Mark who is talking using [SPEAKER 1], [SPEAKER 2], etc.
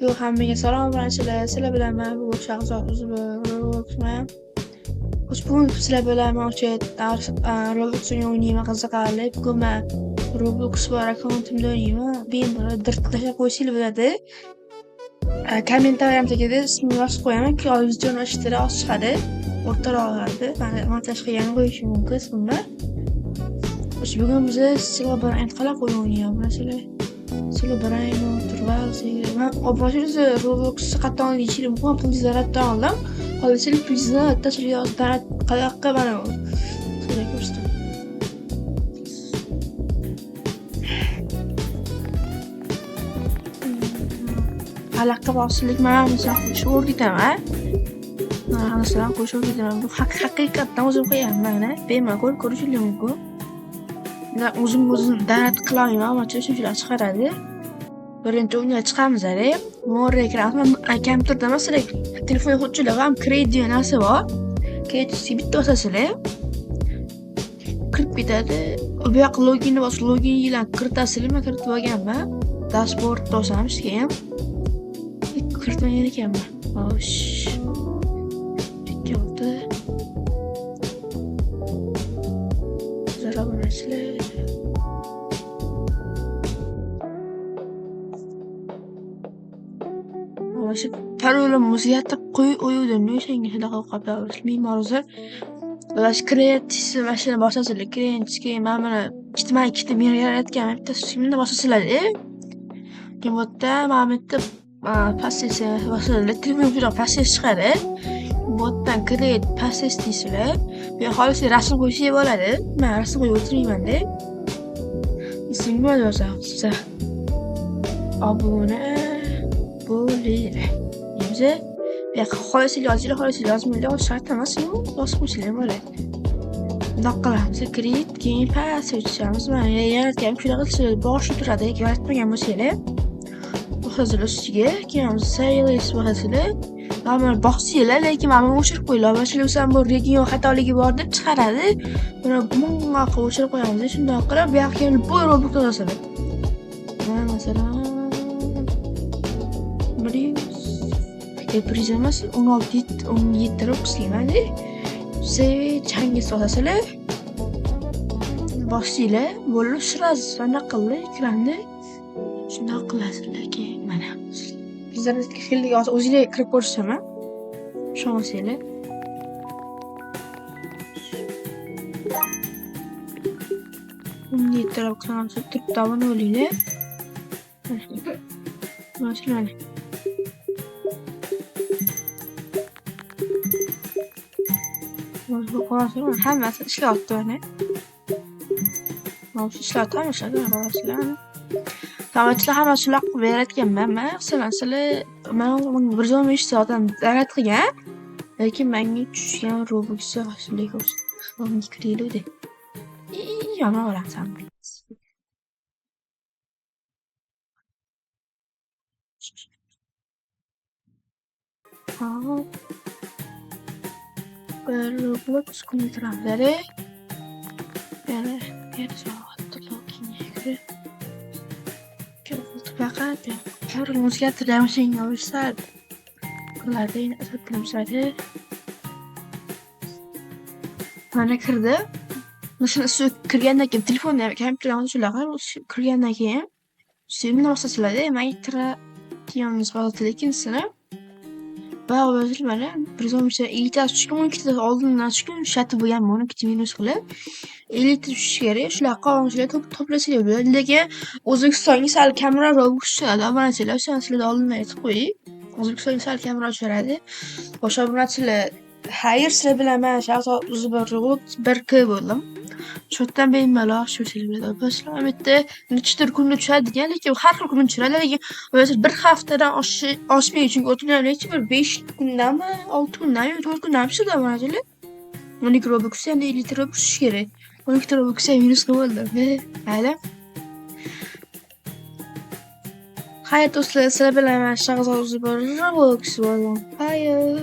[SPEAKER 1] Yo'q, hammaga salom bilan sizlar bilan men bu Shahzod Uzunman. Bugun sizlar bilan men o'sha Roblox o'ynayman qiziqarli. Bugun men Roblox bor akkauntimda o'ynayman. Bemalol tashlab qo'yishinglar bo'ladi. Kommentariyamda ismini yozib qo'yaman. Videoni ochishda oz chiqadi. O'rtaroqlarda men tashqariga qo'yishim mumkin ismimni. Bugun biz sizlar bilan anqalab o'ynayapmiz. Sizlar bilan men boshida Roblox qatdan yechilib mumkin pulni zaratdan oldim. Hozir pulni tashlab yozdan qayoqqa mana sizlarga ko'rsataman. Qayoqqa boshlik men misol qo'shib o'rgataman. Masalan qo'shib o'rgataman. Bu haqiqatdan o'zim qo'yaman, bemalol ko'rishingiz mumkin. O'zim darat qilolmayman, ammo shunchalar chiqaradi. Birinchi o'yinga chiqamiz hali. Mo'r ekran kompyuterda masalan telefon xuddilar ham create degan narsa bor. Create bitta bosasizlar. Kirib ketadi. Bu yoqqa login bosib login bilan kiritasizlar. Men kiritib olganman. Dashbordda bosamiz keyin. Kiritmagan ekanman. Xo'sh. Ikkalta. Zararlanishlar. Şu parolim o'zgartirib qo'yuvdim. O'shanga shunaqa qilib me'mor hozir kreativ mashina boshlasizlar. Keyin men buni ijtimoiy kitib yaratganman. Bitta shimni boshlasizlar. Keyin bu yerda men bitta pastga boshlasizlar. Telefon pastga chiqadi. Bu yerdan create pastga deysizlar. Bu xolislar rasm qo'yishga bo'ladi. Men rasm qo'yib o'tirmayman-da. Ismimni yozasiz. Obuna bo'ling. Endi bu yoqqa xolislar yozmaylar, shart emas, yozib qo'yishlar bo'ladi. Bundoq qilamiz. Create keyin pastga o'tishamiz. Men yaratgan shunaqa boshi turadi, yaratmagan bo'lsanglar. Hozir ustiga keyin sales bosasizlar. Mana bossanglar, lekin men o'chirib qo'yinglar. Masalan, bu region xatoligi bor deb chiqaradi. Buni bunga o'chirib qo'yamiz. Shundoq qilib, bu yoqqa kelib bu Roblox yozasizlar. Masalan Prizmas 17 Robux qiymati. Save changes bosasizlar. Boshinglar bo'lib sraz anaqa qildi ekranda. Shundoq qilasizlar keyin mana. Bizlarga filga o'zingizlar kirib ko'rsataman. Ishonsanglar. Unga taraf qilamiz, turib obuna bo'linglar. Masalan hammasi ishlayapti mana. Mana shu ishlayapti, qarasizlar. Tavachilar hammasi shular qilib yaratganman. Masalan, sizlar men 115 soatdan zarat qilgan, lekin menga tushgan Robloxga shunday ko'rsatdim. Kiraylik. Yana olasan. Hop. Roblox kontratları bir saat login faqat o'zgartirgan şeyni olsa qiladi, asatlamsadi. Mana kirdi. Masalan, shu kirgandan keyin telefonni kompyuterni shular kirgandan keyin simni bosasizlar. Men tiyamiz bosadi lekin sizlar va o'zim mana birinchi elita tushgan 12 ta oldindan tushgan shati bo'lgan buni minus qilib elita tushish kerak. Shular qolganlar to'plasanglar bo'ladi. Lekin O'zbekistonga sal kamroq Robux tushadi. Obunachilar sizlarga oldindan aytib qo'ying. O'zbekistonga sal kamroq tushadi. O'sha obunachilar xayr sizlar bilan men Shahzod Uzunman 1K bo'ldim. Shu yerdan bemalol shu sizlar boshlar bitta nechta kunda tushadi degan, lekin har xil kun tushadi. Lekin o'zi bir haftadan oshmaydi, chunki o'tganlarchi bir 5 kundami, 6 kundami, 4 kundami tushadi obunachilar. 12 Robux endi 50 Robux tush kerak. 12 Robux minus bo'ldi. Mayli. Hayat do'stlar, sizlar bilan Shahzod Uzunman Roblox bo'ldim. Hayır.